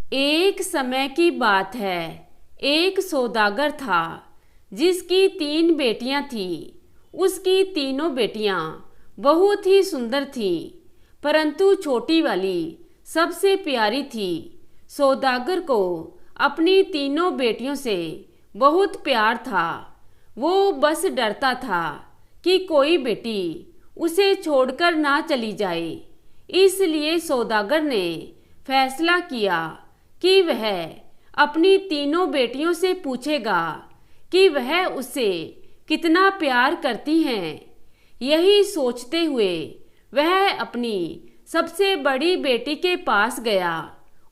एक समय की बात है। एक सौदागर था जिसकी 3 बेटियां थीं। उसकी तीनों बेटियां बहुत ही सुंदर थीं, परंतु छोटी वाली सबसे प्यारी थी। सौदागर को अपनी तीनों बेटियों से बहुत प्यार था। वो बस डरता था कि कोई बेटी उसे छोड़कर ना चली जाए। इसलिए सौदागर ने फैसला किया कि वह अपनी तीनों बेटियों से पूछेगा कि वह उससे कितना प्यार करती हैं। यही सोचते हुए वह अपनी सबसे बड़ी बेटी के पास गया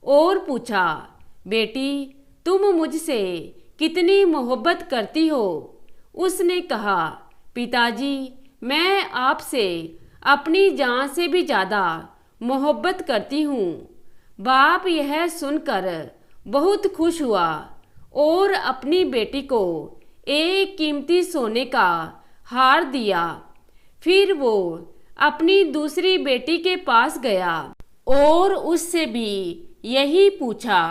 और पूछा, बेटी, तुम मुझसे कितनी मोहब्बत करती हो? उसने कहा, पिताजी, मैं आपसे अपनी जान से भी ज़्यादा मोहब्बत करती हूँ। बाप यह सुनकर बहुत खुश हुआ और अपनी बेटी को एक कीमती सोने का हार दिया। फिर वो अपनी दूसरी बेटी के पास गया और उससे भी यही पूछा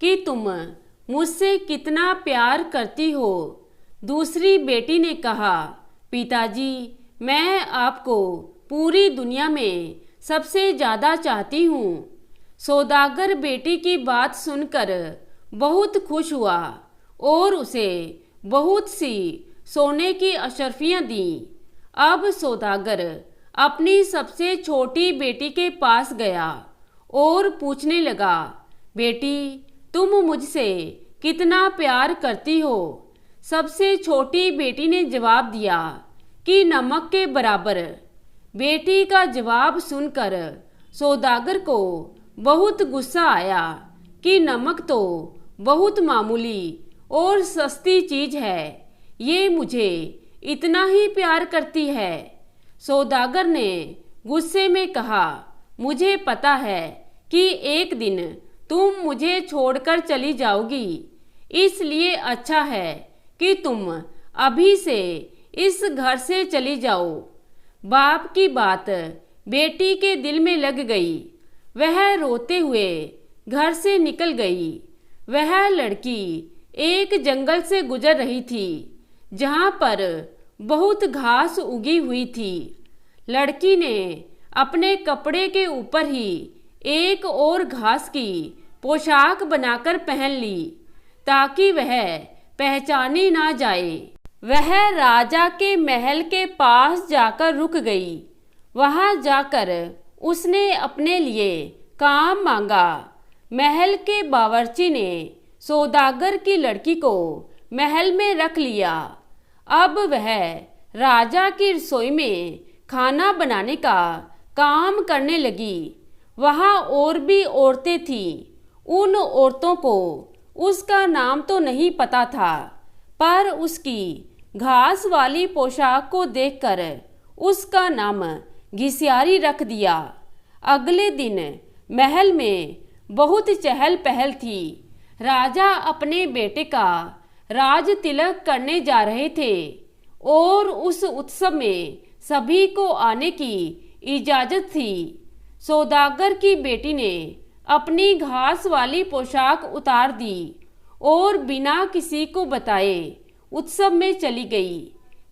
कि तुम मुझसे कितना प्यार करती हो। दूसरी बेटी ने कहा, पिताजी, मैं आपको पूरी दुनिया में सबसे ज़्यादा चाहती हूँ। सौदागर बेटी की बात सुनकर बहुत खुश हुआ और उसे बहुत सी सोने की अशर्फियाँ दीं। अब सौदागर अपनी सबसे छोटी बेटी के पास गया और पूछने लगा, बेटी, तुम मुझसे कितना प्यार करती हो? सबसे छोटी बेटी ने जवाब दिया कि नमक के बराबर। बेटी का जवाब सुनकर सौदागर को बहुत गुस्सा आया कि नमक तो बहुत मामूली और सस्ती चीज है, ये मुझे इतना ही प्यार करती है। सौदागर ने गुस्से में कहा, मुझे पता है कि एक दिन तुम मुझे छोड़कर चली जाओगी, इसलिए अच्छा है कि तुम अभी से इस घर से चली जाओ। बाप की बात बेटी के दिल में लग गई। वह रोते हुए घर से निकल गई। वह लड़की एक जंगल से गुजर रही थी जहाँ पर बहुत घास उगी हुई थी। लड़की ने अपने कपड़े के ऊपर ही एक और घास की पोशाक बनाकर पहन ली ताकि वह पहचानी ना जाए। वह राजा के महल के पास जाकर रुक गई। वहां जाकर उसने अपने लिए काम मांगा। महल के बावर्ची ने सौदागर की लड़की को महल में रख लिया। अब वह राजा की रसोई में खाना बनाने का काम करने लगी। वहाँ और भी औरतें थीं। उन औरतों को उसका नाम तो नहीं पता था, पर उसकी घास वाली पोशाक को देखकर उसका नाम घिसियारी रख दिया। अगले दिन महल में बहुत चहल पहल थी। राजा अपने बेटे का राज तिलक करने जा रहे थे और उस उत्सव में सभी को आने की इजाजत थी। सौदागर की बेटी ने अपनी घास वाली पोशाक उतार दी और बिना किसी को बताए उत्सव में चली गई।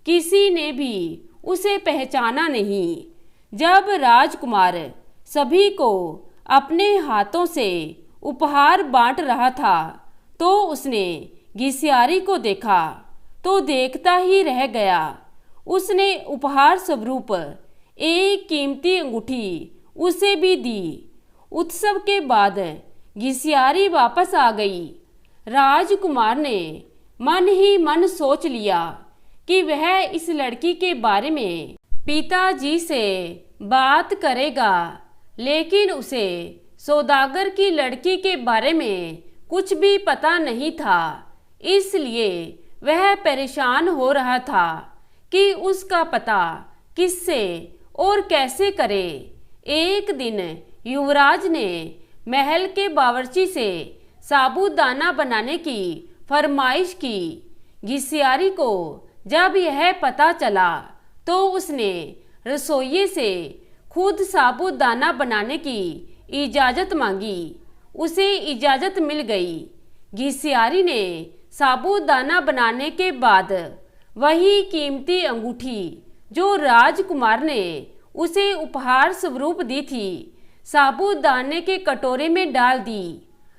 किसी ने भी उसे पहचाना नहीं। जब राजकुमार सभी को अपने हाथों से उपहार बांट रहा था तो उसने घिसियारी को देखा तो देखता ही रह गया। उसने उपहार स्वरूप एक कीमती अंगूठी उसे भी दी। उत्सव के बाद घिसियारी वापस आ गई। राजकुमार ने मन ही मन सोच लिया कि वह इस लड़की के बारे में पिताजी से बात करेगा, लेकिन उसे सौदागर की लड़की के बारे में कुछ भी पता नहीं था। इसलिए वह परेशान हो रहा था कि उसका पता किससे और कैसे करे। एक दिन युवराज ने महल के बावर्ची से साबूदाना बनाने की फरमाइश की। घिसियारी को जब यह पता चला तो उसने रसोइये से खुद साबूदाना बनाने की इजाज़त मांगी। उसे इजाज़त मिल गई। घिसियारी ने साबूदाना बनाने के बाद वही कीमती अंगूठी जो राजकुमार ने उसे उपहार स्वरूप दी थी साबूदाने के कटोरे में डाल दी।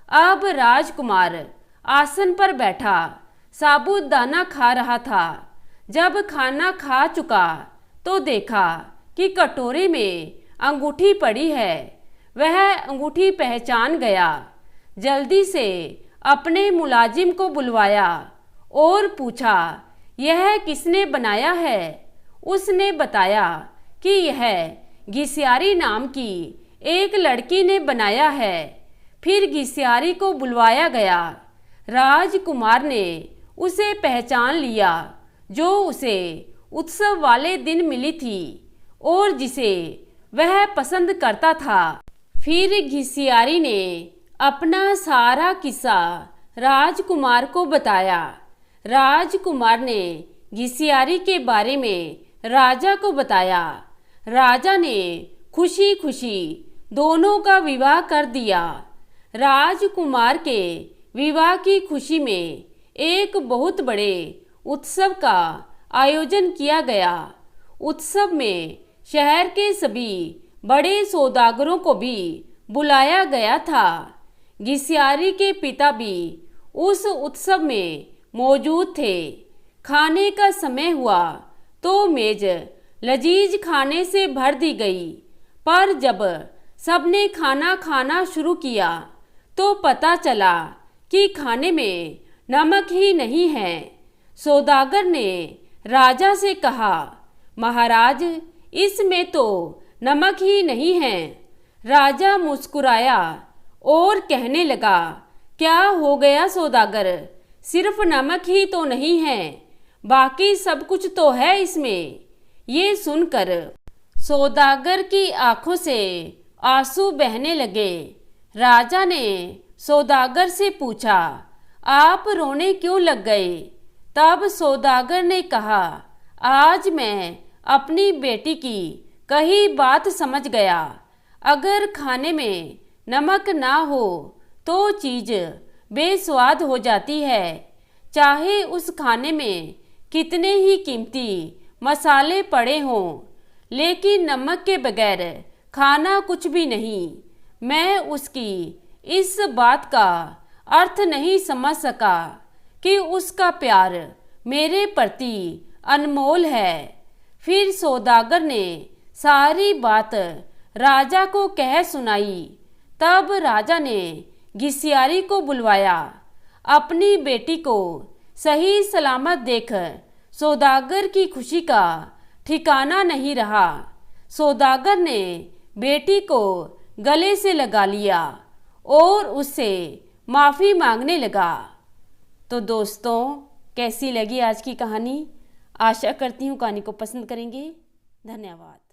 अब राजकुमार आसन पर बैठा साबूदाना खा रहा था। जब खाना खा चुका तो देखा कि कटोरे में अंगूठी पड़ी है। वह अंगूठी पहचान गया। जल्दी से अपने मुलाजिम को बुलवाया और पूछा, यह किसने बनाया है? उसने बताया कि यह घिसियारी नाम की एक लड़की ने बनाया है। फिर घिसियारी को बुलवाया गया। राजकुमार ने उसे पहचान लिया जो उसे उत्सव वाले दिन मिली थी और जिसे वह पसंद करता था। फिर घिसियारी ने अपना सारा किस्सा राजकुमार को बताया। राजकुमार ने घिसियारी के बारे में राजा को बताया। राजा ने खुशी खुशी दोनों का विवाह कर दिया। राजकुमार के विवाह की खुशी में एक बहुत बड़े उत्सव का आयोजन किया गया। उत्सव में शहर के सभी बड़े सौदागरों को भी बुलाया गया था। घिसियारी के पिता भी उस उत्सव में मौजूद थे। खाने का समय हुआ तो मेज लजीज खाने से भर दी गई, पर जब सबने खाना खाना शुरू किया तो पता चला कि खाने में नमक ही नहीं है। सौदागर ने राजा से कहा, महाराज, इसमें तो नमक ही नहीं है। राजा मुस्कुराया और कहने लगा, क्या हो गया सौदागर? सिर्फ नमक ही तो नहीं है, बाकी सब कुछ तो है इसमें। ये सुनकर सौदागर की आंखों से आंसू बहने लगे। राजा ने सौदागर से पूछा, आप रोने क्यों लग गए? तब सौदागर ने कहा, आज मैं अपनी बेटी की कही बात समझ गया। अगर खाने में नमक ना हो तो चीज़ बेस्वाद हो जाती है। चाहे उस खाने में कितने ही कीमती मसाले पड़े हों, लेकिन नमक के बगैर खाना कुछ भी नहीं। मैं उसकी इस बात का अर्थ नहीं समझ सका कि उसका प्यार मेरे प्रति अनमोल है। फिर सौदागर ने सारी बात राजा को कह सुनाई। तब राजा ने घिसियारी को बुलवाया। अपनी बेटी को सही सलामत देख सौदागर की खुशी का ठिकाना नहीं रहा। सौदागर ने बेटी को गले से लगा लिया और उससे माफ़ी मांगने लगा। तो दोस्तों, कैसी लगी आज की कहानी? आशा करती हूँ कहानी को पसंद करेंगे। धन्यवाद।